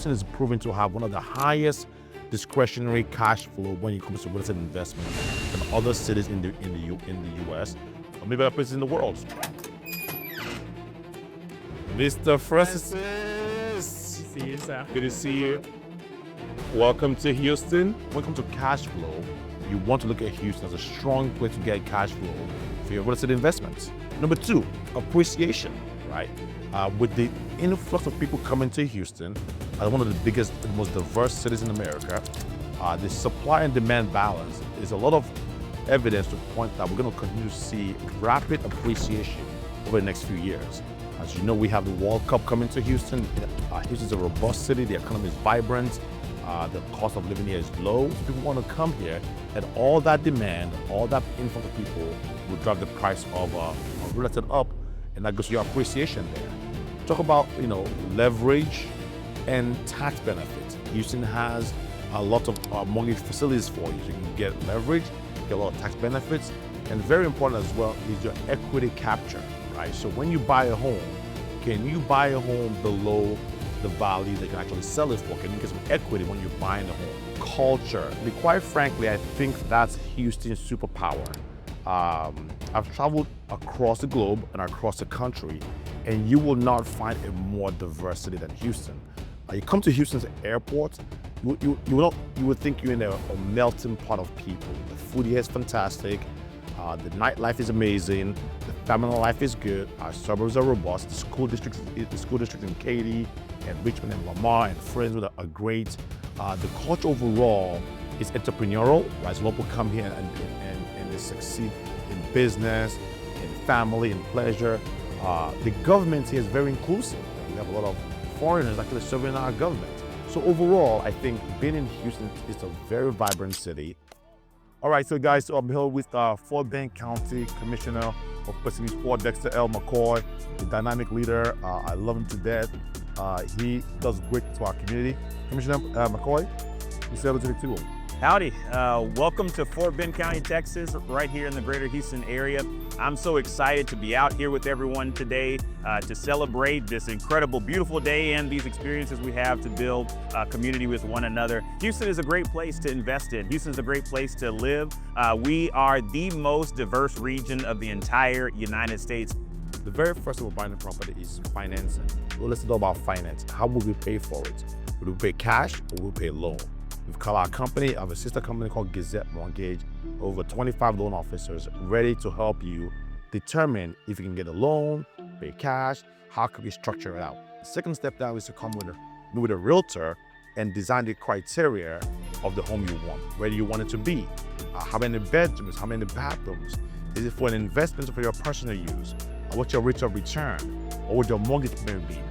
Houston is proven to have one of the highest discretionary cash flow when it comes to real estate investment than other cities in the U.S. or maybe other places in the world. Mr. Francis, See you, sir. good to see you. Welcome to Houston. When it comes to cash flow, you want to look at Houston as a strong place to get cash flow for your real estate investments. Number two, appreciation, right? With the influx of people coming to Houston, as one of the biggest and most diverse cities in America, the supply and demand balance is a lot of evidence to point that we're going to continue to see rapid appreciation over the next few years. As you know, we have the World Cup coming to Houston. Houston's a robust city. The economy is vibrant. The cost of living here is low. So people want to come here, and all that demand, all that influx of people will drive the price of real estate up, and that goes to your appreciation there. Talk about, leverage and tax benefits. Houston has a lot of mortgage facilities for you. So you can get leverage, get a lot of tax benefits, and very important as well is your equity capture, right? So when you buy a home, can you buy a home below the value they can actually sell it for? Can you get some equity when you're buying a home? Culture. Quite frankly, I think that's Houston's superpower. I've traveled across the globe and across the country, and you will not find a more diverse city than Houston. You come to Houston's airport, you would think you're in a melting pot of people. The food here is fantastic. The nightlife is amazing. The family life is good. Our suburbs are robust. The school districts in Katy and Richmond and Lamar and Friendswood are great. The culture overall is entrepreneurial, right? So people come here and they succeed in business, in family, in pleasure. The government here is very inclusive. We have a lot of foreigners actually serving our government. So overall, I think being in Houston is a very vibrant city. All right, so guys, I'm here with Fort Bend County Commissioner of Police, Fort Dexter L. McCoy, the dynamic leader. I love him to death. He does great to our community. Commissioner McCoy, you say hello to the table. Howdy. Welcome to Fort Bend County, Texas, right here in the greater Houston area. I'm so excited to be out here with everyone today to celebrate this incredible, beautiful day and these experiences we have to build a community with one another. Houston is a great place to invest in. Houston is a great place to live. We are the most diverse region of the entire United States. The very first thing we're buying a property is financing. Well, let's talk about finance. How will we pay for it? Will we pay cash or will we pay a loan? We've called our company, I have a sister company called Gazette Mortgage, over 25 loan officers ready to help you determine if you can get a loan, pay cash, how can we structure it out. The second step down is to come with a realtor and design the criteria of the home you want. Where do you want it to be? How many bedrooms, how many bathrooms? Is it for an investment or for your personal use? What's your rate of return? What would your mortgage payment be?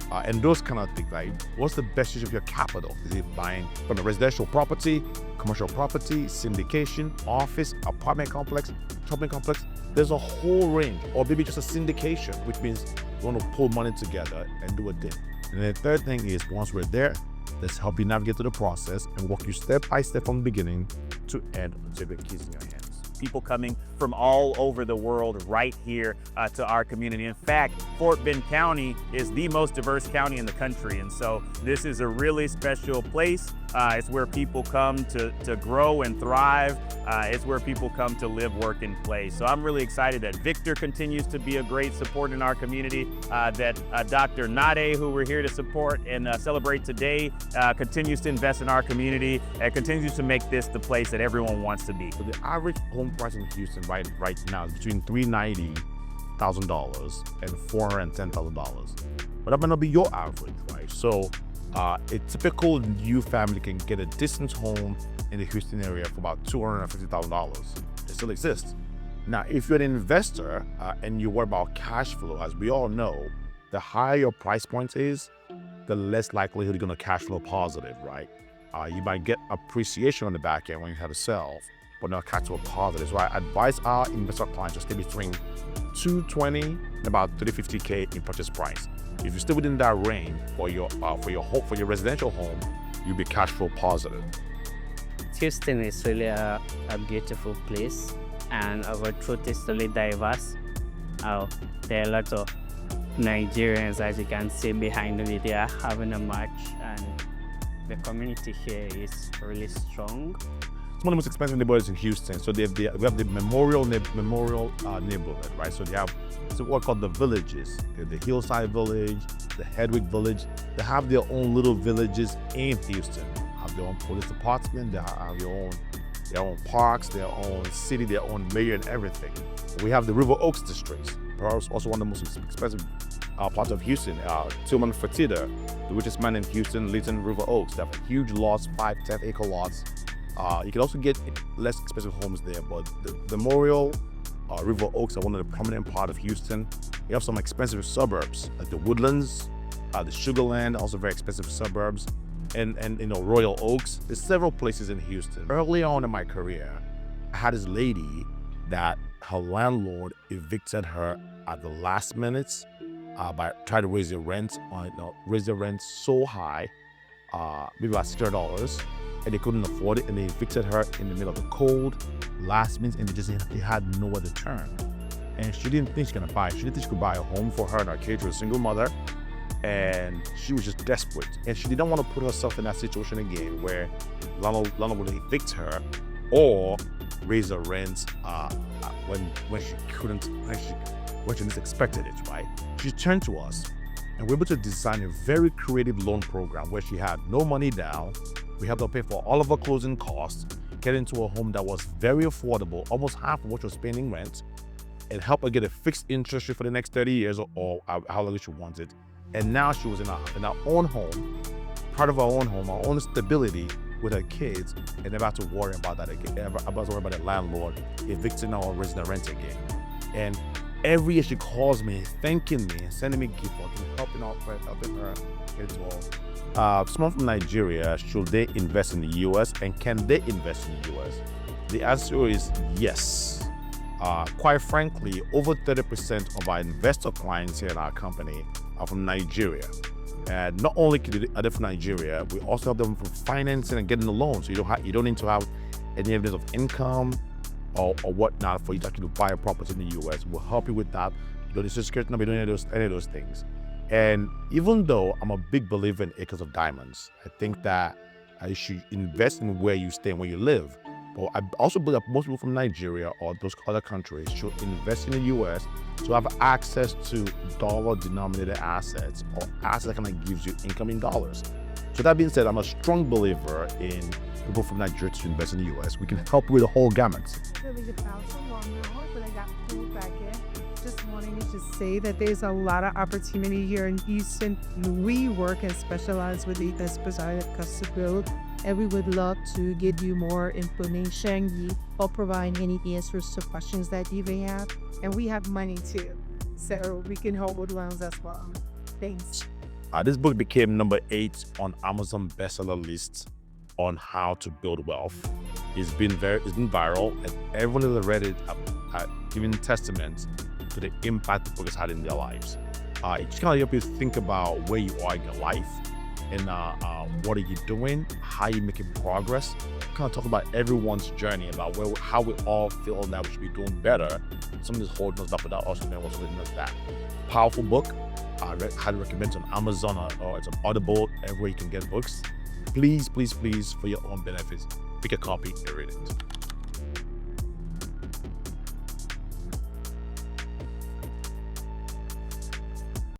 And those kind of things, right? What's the best use of your capital? Is it buying from a residential property, commercial property, syndication, office, apartment complex, shopping complex? There's a whole range, or maybe just a syndication, which means you want to pull money together and do a deal. And the third thing is, once we're there, let's help you navigate through the process and walk you step by step from the beginning to end until the keys in your hands. People coming from all over the world right here to our community. In fact, Fort Bend County is the most diverse county in the country. And so this is a really special place. It's where people come to grow and thrive. It's where people come to live, work, and play. So I'm really excited that Victor continues to be a great support in our community, that Dr. Nade, who we're here to support and celebrate today, continues to invest in our community and continues to make this the place that everyone wants to be. So the average home price in Houston right now is between $390,000 and $410,000. But that might not be your average, right? So a typical new family can get a decent home in the Houston area for about $250,000. It still exists. Now, if you're an investor and you worry about cash flow, as we all know, the higher your price point is, the less likelihood you're going to cash flow positive, right? You might get appreciation on the back end when you have to sell, but not cash flow positive. So I advise our investor clients to stay between $220,000 and about $350,000 in purchase price. If you're still within that range for your residential home, you'll be cash flow positive. Houston is really a beautiful place, and our truth is really diverse. There are a lot of Nigerians, as you can see behind the video, having a match, and the community here is really strong. It's one of the most expensive neighborhoods in Houston. So we have the Memorial neighborhood, right? So they have what called the villages. The Hillside Village, the Hedwig Village. They have their own little villages in Houston. They have their own police department. They have their own parks, their own city, their own mayor, and everything. We have the River Oaks district, perhaps also one of the most expensive parts of Houston. Tillman Fertitta, the richest man in Houston, lives in River Oaks. They have huge lots, 5-10 acre lots. You can also get less expensive homes there, but the Memorial, River Oaks are one of the prominent part of Houston. You have some expensive suburbs like the Woodlands, the Sugarland, also very expensive suburbs, and Royal Oaks. There's several places in Houston. Early on in my career, I had this lady that her landlord evicted her at the last minute by trying to raise the rent so high, maybe about $600, and they couldn't afford it, and they evicted her in the middle of the cold, last minute, and they had no other turn. And she didn't think she could buy. She didn't think she could buy a home for her and her kids. She was a single mother, and she was just desperate. And she didn't want to put herself in that situation again, where landlord would evict her or raise the rent when she didn't expected it, right? She turned to us, and we were able to design a very creative loan program where she had no money down. We helped her pay for all of her closing costs, get into a home that was very affordable, almost half of what she was paying in rent, and help her get a fixed interest rate for the next 30 years or how long she wanted. And now she was in our own home, part of our own home, our own stability with her kids, and never had to worry about that again, about the landlord evicting her or raising the rent again. And every year she calls me, thanking me, and sending me gifts for helping her as well. Someone from Nigeria, should they invest in the US, and can they invest in the US? The answer is yes. Quite frankly, over 30% of our investor clients here in our company are from Nigeria. And not only are they from Nigeria, we also help them for financing and getting the loan. So you don't need to have any evidence of income or whatnot for you to actually buy a property in the US. We'll help you with that. You don't need social security number, you don't need any of those things. And even though I'm a big believer in acres of diamonds, I think that you should invest in where you stay and where you live. But I also believe that most people from Nigeria or those other countries should invest in the US to have access to dollar-denominated assets or assets that kind of gives you income in dollars. So that being said, I'm a strong believer in people from Nigeria to invest in the US. We can help you with the whole gamut. Just wanting to just say that there's a lot of opportunity here in Houston. We work and specialize with the specific custom build, and we would love to give you more information or provide any answers to questions that you may have. And we have money too, so we can help with loans as well. Thanks. This book became number 8 on Amazon bestseller list on how to build wealth. It's been viral, and everyone that read it are giving testament to the impact the book has had in their lives. It just kind of helps you think about where you are in your life and what are you doing, how are you making progress. Kind of talk about everyone's journey, about how we all feel that we should be doing better. Somebody's holding us up without us knowing what's holding us back. Powerful book. I highly recommend it on Amazon or it's on Audible, everywhere you can get books. Please, for your own benefits, pick a copy and read it.